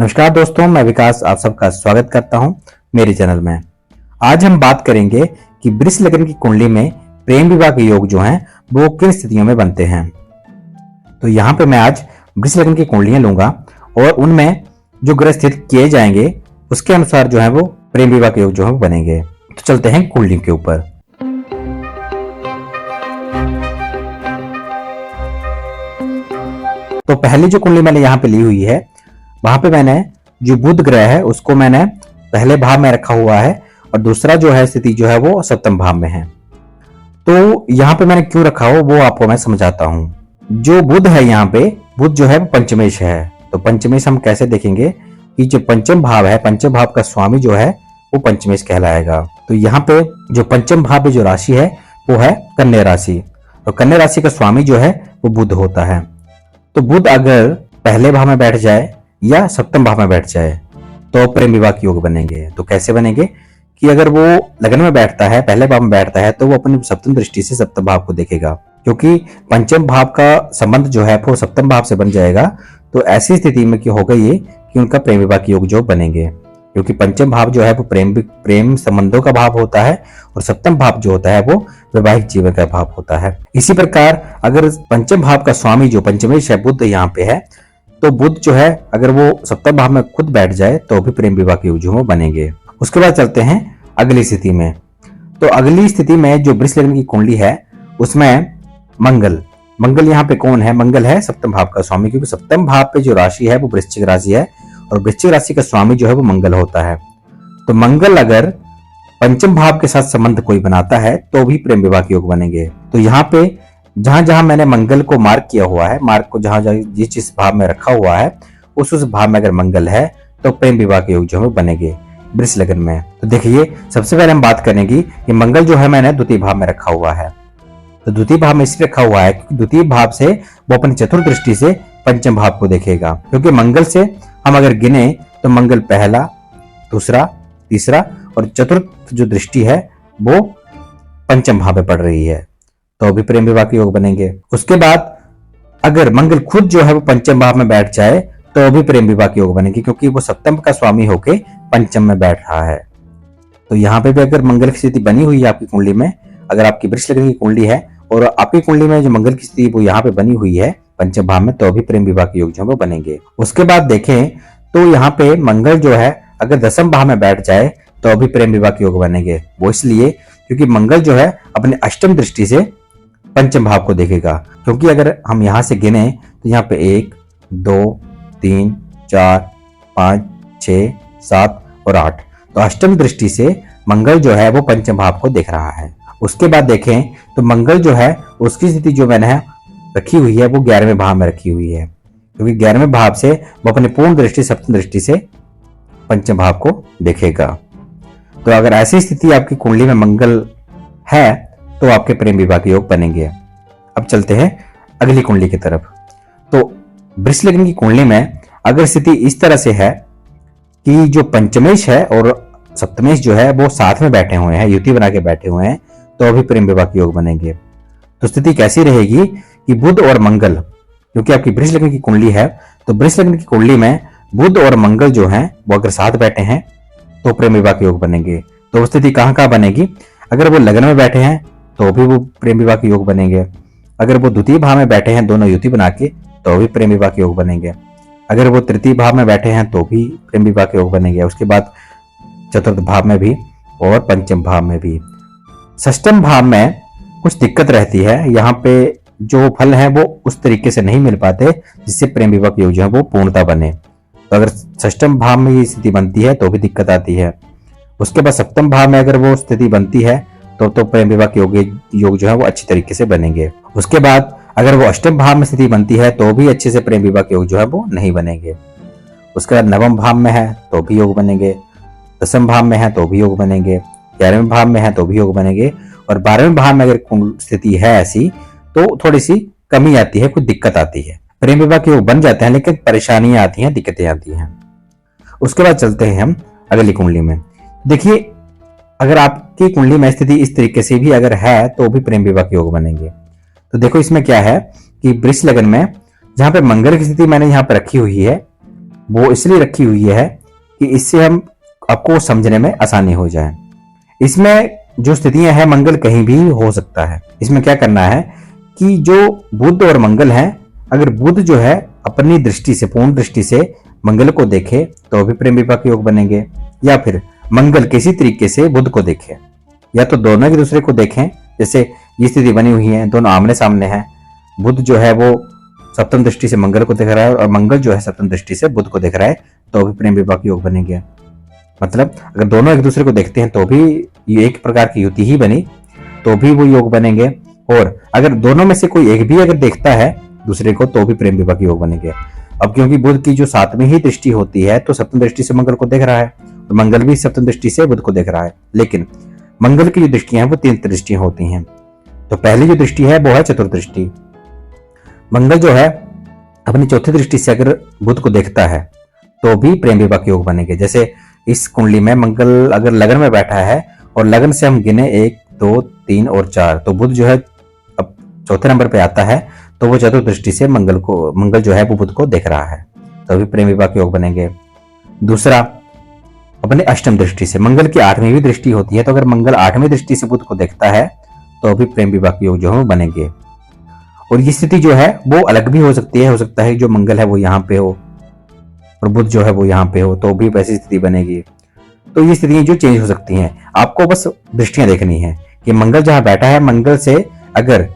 नमस्कार दोस्तों, मैं विकास आप सबका स्वागत करता हूं मेरे चैनल में। आज हम बात करेंगे कि वृष लग्न की कुंडली में प्रेम विवाह के योग जो हैं वो किन स्थितियों में बनते हैं। तो यहाँ पे मैं आज वृष लग्न की कुंडलियां लूंगा और उनमें जो ग्रह स्थित किए जाएंगे उसके अनुसार जो है वो प्रेम विवाह के योग जो है वो बनेंगे। तो चलते हैं कुंडली के ऊपर। तो पहली जो कुंडली मैंने यहाँ पे ली हुई है वहां पे मैंने जो बुध ग्रह है उसको मैंने पहले भाव में रखा हुआ है और दूसरा जो है स्थिति जो है वो सप्तम भाव में है। तो यहाँ पे मैंने क्यों रखा हो वो आपको मैं समझाता हूँ। जो बुध है यहाँ पे, बुध जो है वो पंचमेश है। तो पंचमेश हम कैसे देखेंगे कि जो पंचम भाव है, पंचम भाव का स्वामी जो है वो पंचमेश कहलाएगा। तो यहाँ पे जो पंचम भाव में जो राशि है वो है कन्या राशि और कन्या राशि का स्वामी जो है वो बुध होता है। तो बुध अगर पहले भाव में बैठ जाए या सप्तम भाव में बैठ जाए तो प्रेम विवाह के योग बनेंगे। तो कैसे बनेंगे कि अगर वो लग्न में बैठता है, पहले भाव में बैठता है, तो वो अपनी सप्तम दृष्टि से सप्तम भाव को देखेगा, क्योंकि पंचम भाव का संबंध जो है वो सप्तम भाव से बन जाएगा। तो ऐसी स्थिति में क्या होगा ये कि उनका प्रेम विवाह के योग जो बनेंगे, क्योंकि पंचम भाव जो है वो प्रेम संबंधों का भाव होता है और सप्तम भाव जो होता है वो वैवाहिक जीवन का भाव होता है। इसी प्रकार अगर पंचम भाव का स्वामी जो पंचमेश है बुध यहाँ पे है, तो बुध जो है अगर वो सप्तम भाव में खुद बैठ जाए तो भी प्रेम विवाह के योग जो बनेंगे। उसके बाद चलते हैं अगली स्थिति में। तो अगली स्थिति में जो वृष लग्न की कुंडली है उसमें मंगल यहाँ पे कौन है? मंगल है सप्तम भाव का स्वामी, क्योंकि सप्तम भाव पे जो राशि है वो वृश्चिक राशि है और वृश्चिक राशि का स्वामी जो है वो मंगल होता है। तो मंगल अगर पंचम भाव के साथ संबंध कोई बनाता है तो भी प्रेम विवाह के योग बनेंगे। तो यहाँ पे जहां जहां मैंने मंगल को मार्क किया हुआ है, मार्क को जहां जहां जिस भाव में रखा हुआ है उस भाव में अगर मंगल है तो प्रेम विवाह के योग जो है बनेंगे वृष लग्न में। तो देखिए सबसे पहले हम बात करेंगे कि मंगल जो है मैंने द्वितीय भाव में रखा हुआ है। तो द्वितीय भाव में इसलिए रखा हुआ है क्योंकि द्वितीय भाव से वो अपनी चतुर्थ दृष्टि से पंचम भाव को देखेगा, क्योंकि मंगल से हम अगर गिने तो मंगल पहला, दूसरा, तीसरा और चतुर्थ जो दृष्टि है वो पंचम भाव में पड़ रही है, तो भी प्रेम विवाह के योग बनेंगे। उसके बाद अगर मंगल खुद जो है वो पंचम भाव में बैठ जाए तो भी प्रेम विवाह के योग बनेंगे, क्योंकि वो सप्तम का स्वामी होके पंचम में बैठ रहा है। तो यहाँ पे भी अगर मंगल की स्थिति बनी हुई है आपकी कुंडली में, अगर आपकी वृष लग्न की कुंडली है और आपकी कुंडली में जो मंगल की स्थिति वो यहाँ पे बनी हुई है पंचम भाव में, तो भी प्रेम विवाह के योग जो वो बनेंगे। उसके बाद देखें तो यहाँ पे मंगल जो है अगर दसम भाव में बैठ जाए तो भी प्रेम विवाह के योग बनेंगे। वो इसलिए क्योंकि मंगल जो है अपने अष्टम दृष्टि से पंचम भाव को देखेगा, क्योंकि अगर हम यहां से गिने तो यहाँ पे 1, 2, 3, 4, 5, 6, 7 और 8, तो अष्टम दृष्टि से मंगल जो है वो पंचम भाव को देख रहा है। उसके बाद देखें तो मंगल जो है उसकी स्थिति जो मैंने रखी हुई है वो 11वें भाव में रखी हुई है, क्योंकि 11वें भाव से वो अपने पूर्ण दृष्टि सप्तम दृष्टि से पंचम भाव को देखेगा। तो अगर ऐसी स्थिति आपकी कुंडली में मंगल है तो आपके प्रेम विवाह के योग बनेंगे। अब चलते हैं अगली कुंडली की तरफ। तो वृष लग्न की कुंडली में अगर स्थिति इस तरह से है कि जो पंचमेश है और सप्तमेश जो है वो साथ में बैठे हुए हैं, युति बना के बैठे हुए हैं, तो भी प्रेम विवाह के योग बनेंगे। तो स्थिति कैसी रहेगी कि बुध और मंगल, क्योंकि आपकी वृष लग्न की कुंडली है, तो वृष लग्न की कुंडली में बुध और मंगल जो है वो अगर साथ बैठे हैं तो प्रेम विवाह के योग बनेंगे। तो वो स्थिति कहाँ बनेगी? अगर वो लग्न में बैठे हैं तो भी वो प्रेम विवाह के योग बनेंगे। अगर वो द्वितीय भाव में बैठे हैं दोनों युति बना के तो भी प्रेम विवाह के योग बनेंगे। अगर वो तृतीय भाव में बैठे हैं तो भी प्रेम विवाह के योग बनेंगे। उसके बाद चतुर्थ भाव में भी और पंचम भाव में भी। षष्टम भाव में कुछ दिक्कत रहती है, यहाँ पे जो फल है वो उस तरीके से नहीं मिल पाते जिससे प्रेम विवाह के योग जो है वो पूर्णता बने। तो अगर षष्टम भाव में ये स्थिति बनती है तो भी दिक्कत आती है। उसके बाद सप्तम भाव में अगर वो स्थिति बनती है तो प्रेम विवाह के योग जो है वो अच्छी तरीके से बनेंगे। उसके बाद अगर वो अष्टम भाव में स्थिति बनती है तो भी अच्छे से प्रेम विवाह के योग जो है वो नहीं बनेंगे। उसके बाद नवम भाव में है तो भी योग बनेंगे, दसम भाव में है तो भी योग बनेंगे, 11वें भाव में है तो भी योग बनेंगे और 12वें भाव में अगर स्थिति है ऐसी तो थोड़ी सी कमी आती है, कुछ दिक्कत आती है। प्रेम विवाह के योग बन जाते हैं लेकिन परेशानियां आती हैं, दिक्कतें आती हैं। उसके बाद चलते हैं हम अगली कुंडली में। देखिए अगर आपकी कुंडली में स्थिति इस तरीके से भी अगर है तो भी प्रेम विवाह के योग बनेंगे। तो देखो इसमें क्या है कि वृष लग्न में जहां पे मंगल की स्थिति मैंने यहाँ पे रखी हुई है वो इसलिए रखी हुई है कि इससे हम आपको समझने में आसानी हो जाए। इसमें जो स्थितियां हैं, मंगल कहीं भी हो सकता है। इसमें क्या करना है कि जो बुध और मंगल हैं, अगर बुध जो है अपनी दृष्टि से, पूर्ण दृष्टि से मंगल को देखे तो भी प्रेम विवाह के योग बनेंगे, या फिर मंगल किसी तरीके से बुध को देखे, या तो दोनों एक दूसरे को देखें। जैसे ये स्थिति बनी हुई है, दोनों आमने सामने हैं, बुध जो है वो सप्तम दृष्टि से मंगल को देख रहा है और मंगल जो है सप्तम दृष्टि से बुध को देख रहा है, तो भी प्रेम विवाह के योग बनेंगे। मतलब अगर दोनों एक दूसरे को देखते हैं तो भी ये एक प्रकार की युति ही बनी, तो भी वो योग बनेंगे। और अगर दोनों में से कोई एक भी अगर देखता है दूसरे को, तो भी प्रेम विवाह के योग बनेंगे। अब क्योंकि बुध की जो 7वीं ही दृष्टि होती है, तो सप्तम दृष्टि से मंगल को देख रहा है और मंगल भी सप्तम दृष्टि से बुध को देख रहा है। लेकिन मंगल की जो दृष्टियां हैं वो 3 दृष्टियां होती हैं। तो पहली जो दृष्टि है वो है चतुर्दृष्टि। मंगल जो है अपनी चौथी दृष्टि से अगर बुध को देखता है तो भी प्रेम विवाह के योग बनेंगे। जैसे इस कुंडली में मंगल अगर लगन में बैठा है और लगन से हम गिने 1, 2, 3 और 4, तो बुध जो है अब चौथे नंबर पे आता है, तो वो चतुर्दृष्टि से मंगल जो है वो बुध को देख रहा है, तो भी प्रेम विवाह के योग बनेंगे। दूसरा, अपने अष्टम दृष्टि से, मंगल की 8वीं भी दृष्टि होती है, तो अगर मंगल 8वीं दृष्टि से बुध को देखता है तो भी प्रेम विवाह के योग जो है बनेंगे। और ये स्थिति जो है वो अलग भी हो सकती है, हो सकता है जो मंगल है वो यहाँ पे हो और बुध जो है वो यहाँ पे हो, तो भी वैसी स्थिति बनेगी। तो ये स्थितियां जो चेंज हो सकती हैं, आपको बस दृष्टियां देखनी है कि मंगल जहां बैठा है, मंगल से अगर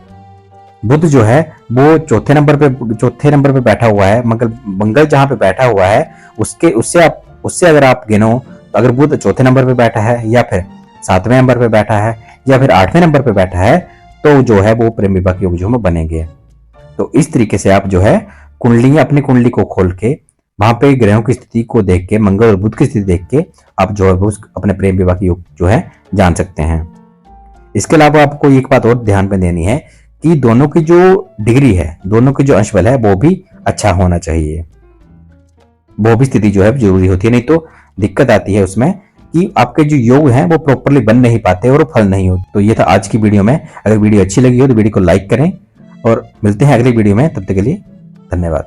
बुध जो है वो चौथे नंबर पे बैठा हुआ है, मंगल जहां पे बैठा हुआ है उससे अगर आप गिनो, तो अगर बुध चौथे नंबर पे बैठा है या फिर 7वें नंबर पे बैठा है या फिर 8वें नंबर पे बैठा है, तो जो है वो प्रेम विवाह के योग जो बनेंगे। तो इस तरीके से आप जो है अपनी कुंडली को खोल के वहां पे ग्रहों की स्थिति को देख के, मंगल और बुध की स्थिति देख के आप जो है वो अपने प्रेम विवाह के योग जो है जान सकते हैं। इसके अलावा आपको एक बात और ध्यान में देनी है कि दोनों की जो डिग्री है, दोनों की जो अंशबल है वो भी अच्छा होना चाहिए। वो भी स्थिति जो है जरूरी होती है, नहीं तो दिक्कत आती है उसमें कि आपके जो योग हैं वो प्रॉपरली बन नहीं पाते और फल नहीं होते। तो ये था आज की वीडियो में। अगर वीडियो अच्छी लगी हो तो वीडियो को लाइक करें और मिलते हैं अगली वीडियो में। तब तक के लिए धन्यवाद।